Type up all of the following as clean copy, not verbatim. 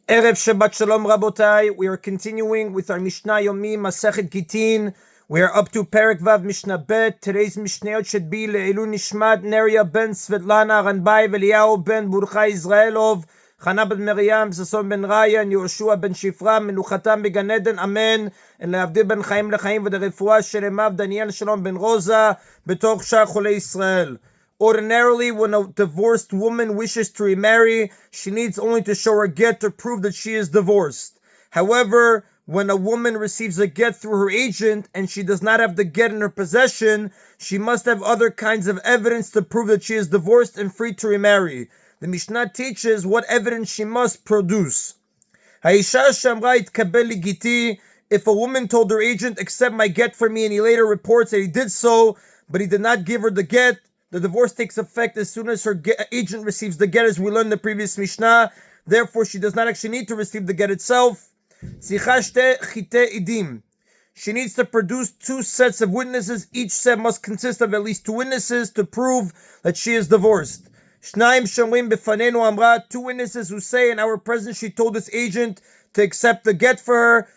Erev Shabbat Shalom Rabotai. We are continuing with our Mishna Yomi, Masechet Gittin. We are up to Perek Vav Mishnah Bet. Today's Mishnayot should be Le'elu Nishmat Neria ben Svetlana Ranbai Veliyahu ben Burcha Israelov Chana ben Miriam Sason ben Raya and Yoshua ben Shifra Menuchatam beGan Eden Amen and Le'avdil ben Chaim Lechaim v'derefua Shelemav Daniel Shalom ben Rosa Betoch Shar Cholei Israel. Ordinarily, when a divorced woman wishes to remarry, she needs only to show her get to prove that she is divorced. However, when a woman receives a get through her agent and she does not have the get in her possession, she must have other kinds of evidence to prove that she is divorced and free to remarry. The Mishnah teaches what evidence she must produce. If a woman told her agent, accept my get for me, and he later reports that he did so, but he did not give her the get, the divorce takes effect as soon as her agent receives the get, as we learned in the previous Mishnah. Therefore, she does not actually need to receive the get itself. She needs to produce two sets of witnesses. Each set must consist of at least two witnesses to prove that she is divorced. Two witnesses who say, in our presence she told this agent to accept the get for her.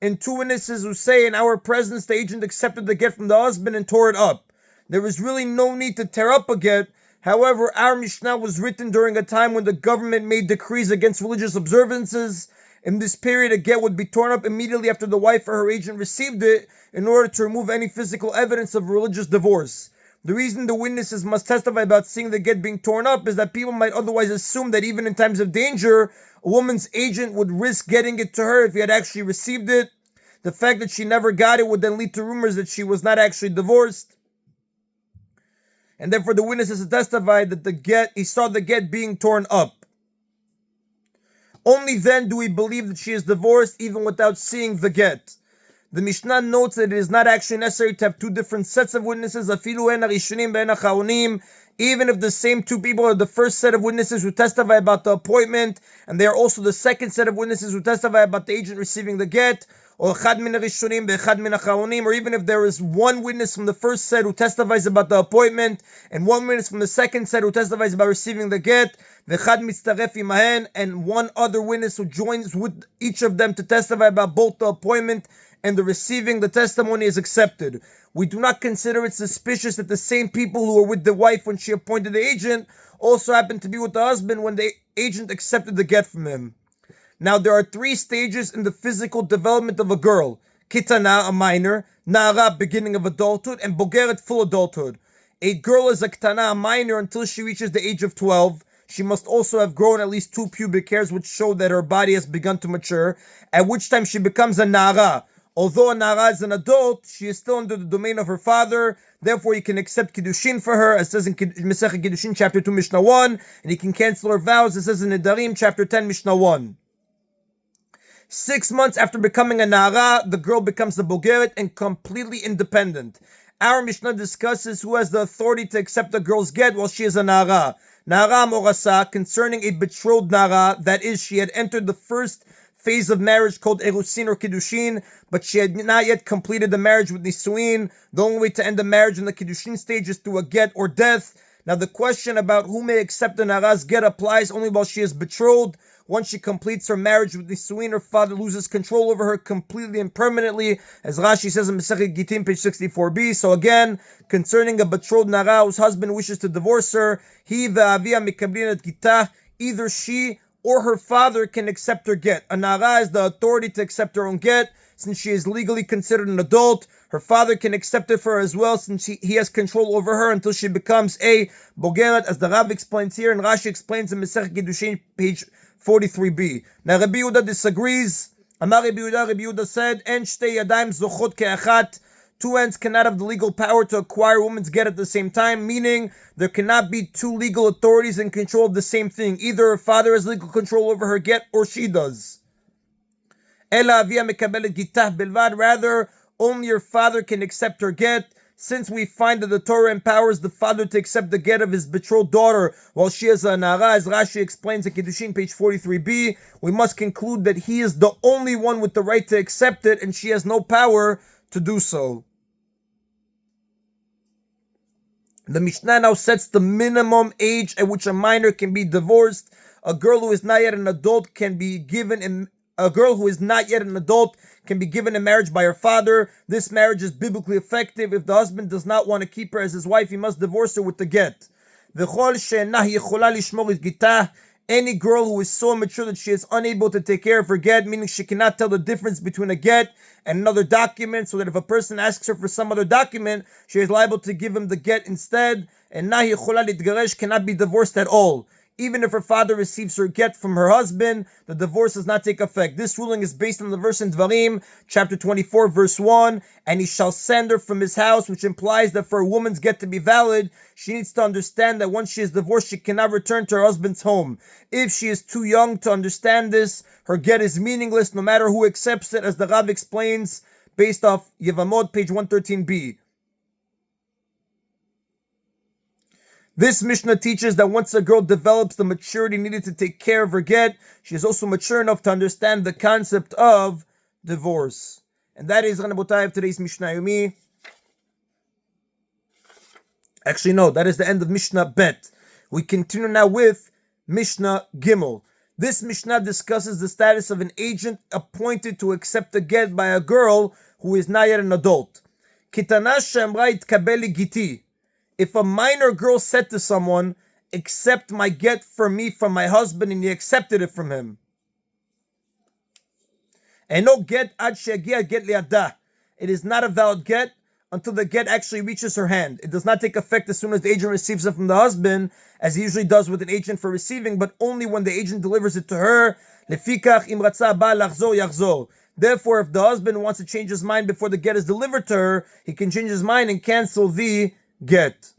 And two witnesses who say, in our presence, the agent accepted the get from the husband and tore it up. There is really no need to tear up a get. However, our Mishnah was written during a time when the government made decrees against religious observances. In this period, a get would be torn up immediately after the wife or her agent received it in order to remove any physical evidence of religious divorce. The reason the witnesses must testify about seeing the get being torn up is that people might otherwise assume that even in times of danger, a woman's agent would risk getting it to her if he had actually received it. The fact that she never got it would then lead to rumors that she was not actually divorced. And therefore the witnesses testified that he saw the get being torn up. Only then do we believe that she is divorced, even without seeing the get. The Mishnah notes that it is not actually necessary to have two different sets of witnesses, even if the same two people are the first set of witnesses who testify about the appointment, and they are also the second set of witnesses who testify about the agent receiving the get, or even if there is one witness from the first set who testifies about the appointment, and one witness from the second set who testifies about receiving the get, and one other witness who joins with each of them to testify about both the appointment and the receiving, the testimony is accepted. We do not consider it suspicious that the same people who were with the wife when she appointed the agent also happened to be with the husband when the agent accepted the get from him. Now, there are three stages in the physical development of a girl. Kitana, a minor; Na'ara, beginning of adulthood; and Bogeret, full adulthood. A girl is a Kitana, a minor, until she reaches the age of 12. She must also have grown at least 2 pubic hairs, which show that her body has begun to mature, at which time she becomes a Na'ara. Although a Na'ara is an adult, she is still under the domain of her father. Therefore, he can accept Kiddushin for her, as says in Masechet Kiddushin, chapter 2, Mishnah 1, and he can cancel her vows, as says in Nedarim, chapter 10, Mishnah 1. 6 months after becoming a Na'ara, the girl becomes a Bogeret and completely independent. Our Mishnah discusses who has the authority to accept a girl's get while she is a Na'ara. Na'ara Morasa, concerning a betrothed Na'ara, that is, she had entered the first phase of marriage called Erusin or Kiddushin, but she had not yet completed the marriage with Nisuin. The only way to end the marriage in the Kiddushin stage is through a get or death. Now the question about who may accept the Na'ara's get applies only while she is betrothed. Once she completes her marriage with Nisuin, her father loses control over her completely and permanently, as Rashi says in Masechet Gittin, page 64b. So again, concerning a betrothed Na'ara whose husband wishes to divorce her, he ve'avia mikablin et gitah, either she or her father can accept her get. A Na'ara has the authority to accept her own get, since she is legally considered an adult. Her father can accept it for her as well, since he has control over her until she becomes a Bogeret, as the Rav explains here, and Rashi explains in Masechet Kiddushin, page 43b. Now Rabbi Yehuda disagrees. Amar Rabbi Yehuda said, En shtei yadayim zochot ke'achat. Two hands cannot have the legal power to acquire a woman's get at the same time, meaning there cannot be two legal authorities in control of the same thing. Either her father has legal control over her get, or she does. Ela avia mekabelet gitah bilvad. Rather, only her father can accept her get. Since we find that the Torah empowers the father to accept the get of his betrothed daughter while she is a Na'ara, as Rashi explains in Kiddushin, page 43b, we must conclude that he is the only one with the right to accept it, and she has no power to do so. The Mishnah now sets the minimum age at which a minor can be divorced. A girl who is not yet an adult can be given in marriage by her father. This marriage is biblically effective. If the husband does not want to keep her as his wife, he must divorce her with the get. Any girl who is so immature that she is unable to take care of her get, meaning she cannot tell the difference between a get and another document, so that if a person asks her for some other document, she is liable to give him the get instead, and nahi chola litgaresh, cannot be divorced at all. Even if her father receives her get from her husband, the divorce does not take effect. This ruling is based on the verse in Dvarim, chapter 24, verse 1, and he shall send her from his house, which implies that for a woman's get to be valid, she needs to understand that once she is divorced, she cannot return to her husband's home. If she is too young to understand this, her get is meaningless no matter who accepts it, as the Rav explains based off Yevamot, page 113b. This Mishnah teaches that once a girl develops the maturity needed to take care of her get, she is also mature enough to understand the concept of divorce. And that is Rabotai of today's Mishna Yomi. Actually, no, that is the end of Mishnah Bet. We continue now with Mishnah Gimel. This Mishnah discusses the status of an agent appointed to accept a get by a girl who is not yet an adult. Kitana shemra itkabeli giti. If a minor girl said to someone, accept my get for me from my husband, and he accepted it from him. And no get ad shegia get liada. It is not a valid get until the get actually reaches her hand. It does not take effect as soon as the agent receives it from the husband, as he usually does with an agent for receiving, but only when the agent delivers it to her. Lefikach im ratza ba lachzor yachzor. Therefore, if the husband wants to change his mind before the get is delivered to her, he can change his mind and cancel the get.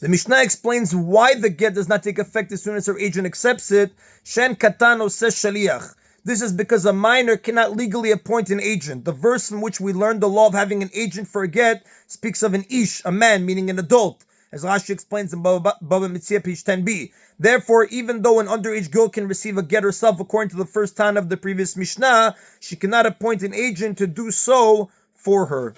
The Mishnah explains why the get does not take effect as soon as her agent accepts it. Shen katano says shaliach. This is because a minor cannot legally appoint an agent. The verse from which we learned the law of having an agent for a get speaks of an ish, a man, meaning an adult, as Rashi explains in Baba Metzia, page 10b. Therefore, even though an underage girl can receive a get herself according to the first Tana of the previous Mishnah, she cannot appoint an agent to do so for her.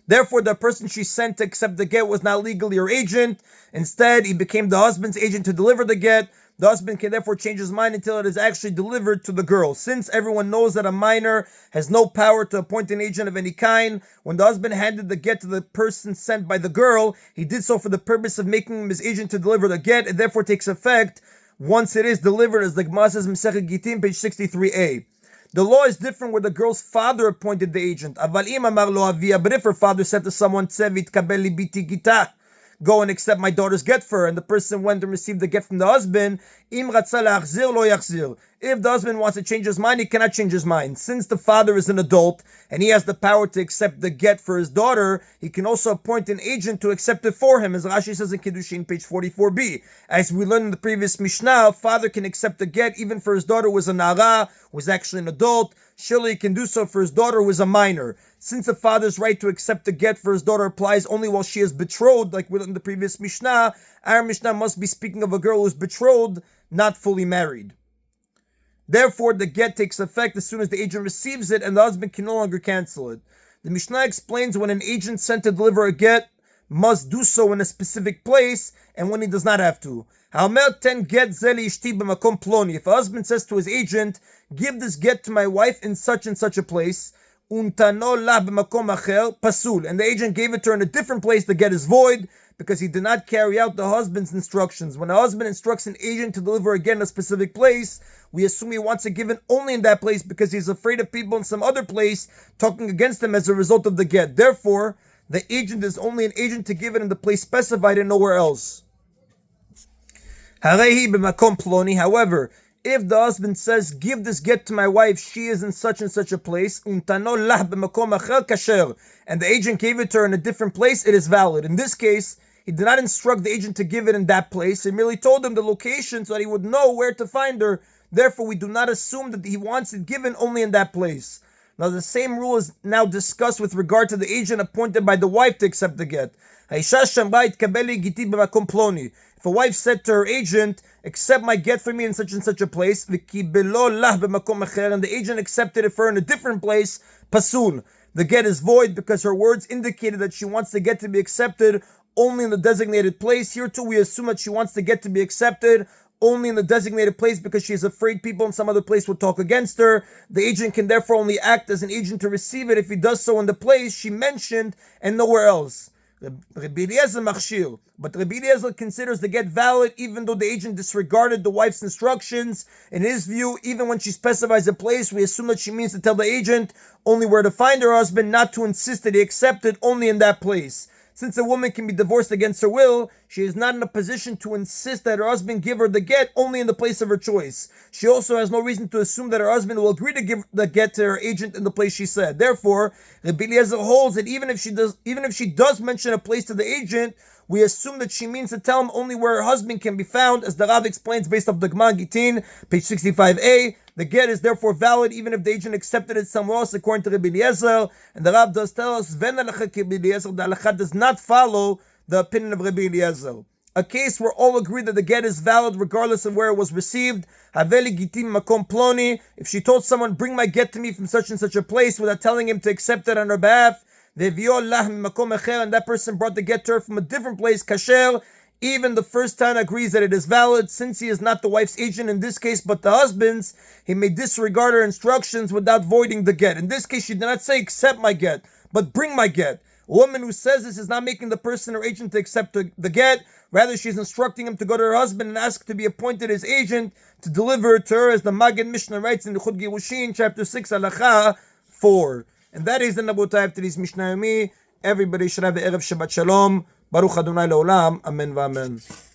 Therefore, the person she sent to accept the get was not legally her agent. Instead, he became the husband's agent to deliver the get. The husband can therefore change his mind until it is actually delivered to the girl. Since everyone knows that a minor has no power to appoint an agent of any kind, when the husband handed the get to the person sent by the girl, he did so for the purpose of making him his agent to deliver the get. It therefore takes effect once it is delivered, as the Gemara says in Masechet Gittin, page 63a. The law is different where the girl's father appointed the agent. But if her father said to someone, go and accept my daughter's get for her, and the person went and received the get from the husband, if the husband wants to change his mind, he cannot change his mind. Since the father is an adult and he has the power to accept the get for his daughter, he can also appoint an agent to accept it for him, as Rashi says in Kiddushin, page 44b. As we learned in the previous Mishnah, a father can accept the get even for his daughter who was a nara, who was actually an adult. Surely he can do so for his daughter who is a minor. Since the father's right to accept the get for his daughter applies only while she is betrothed, like we learned in the previous Mishnah, our Mishnah must be speaking of a girl who is betrothed, not fully married. Therefore, the get takes effect as soon as the agent receives it, and the husband can no longer cancel it. The Mishnah explains when an agent sent to deliver a get must do so in a specific place, and when he does not have to. If a husband says to his agent, give this get to my wife in such and such a place, pasul, and the agent gave it to her in a different place, the get is void, because he did not carry out the husband's instructions. When a husband instructs an agent to deliver a get in a specific place, we assume he wants it given only in that place because he's afraid of people in some other place talking against him as a result of the get. Therefore, the agent is only an agent to give it in the place specified and nowhere else. However, if the husband says, give this get to my wife, she is in such and such a place, and the agent gave it to her in a different place, it is valid. In this case, he did not instruct the agent to give it in that place. He merely told him the location so that he would know where to find her. Therefore, we do not assume that he wants it given only in that place. Now, the same rule is now discussed with regard to the agent appointed by the wife to accept the get. If If a wife said to her agent, accept my get for me in such and such a place, and the agent accepted it for her in a different place, pasul. The get is void because her words indicated that she wants the get to be accepted only in the designated place. Here too, we assume that she wants the get to be accepted only in the designated place because she is afraid people in some other place will talk against her. The agent can therefore only act as an agent to receive it if he does so in the place she mentioned and nowhere else. Rabbi Eliezer machshir, but Rabbi Eliezer considers the get valid even though the agent disregarded the wife's instructions. In his view, even when she specifies a place, we assume that she means to tell the agent only where to find her husband, not to insist that he accept it only in that place. Since a woman can be divorced against her will, she is not in a position to insist that her husband give her the get only in the place of her choice. She also has no reason to assume that her husband will agree to give the get to her agent in the place she said. Therefore, Rabbi Eliezer holds that even if she does mention a place to the agent, we assume that she means to tell him only where her husband can be found, as the Rav explains based off the Gemara Gittin, page 65a. The get is therefore valid even if the agent accepted it somewhere else, according to Rabbi Eliezer. And the Rav does tell us, the halacha does not follow the opinion of Rabbi Eliezer. A case where all agree that the get is valid regardless of where it was received. Haveli Gittin makom ploni. If she told someone, bring my get to me from such and such a place without telling him to accept it on her behalf, and that person brought the get to her from a different place, kasher, even the first time agrees that it is valid. Since he is not the wife's agent in this case but the husband's, he may disregard her instructions without voiding the get. In this case, she did not say accept my get, but bring my get. A woman who says this is not making the person or agent to accept the get. Rather, she's instructing him to go to her husband and ask to be appointed as agent to deliver it to her, as the Magen Mishnah writes in the Chut Girushin, chapter 6, halacha 4. And that is the Nabotai of today's Mishna Yomi. Everybody should have the Erev Shabbat Shalom. Baruch Adonai Leolam. Amen v'amen.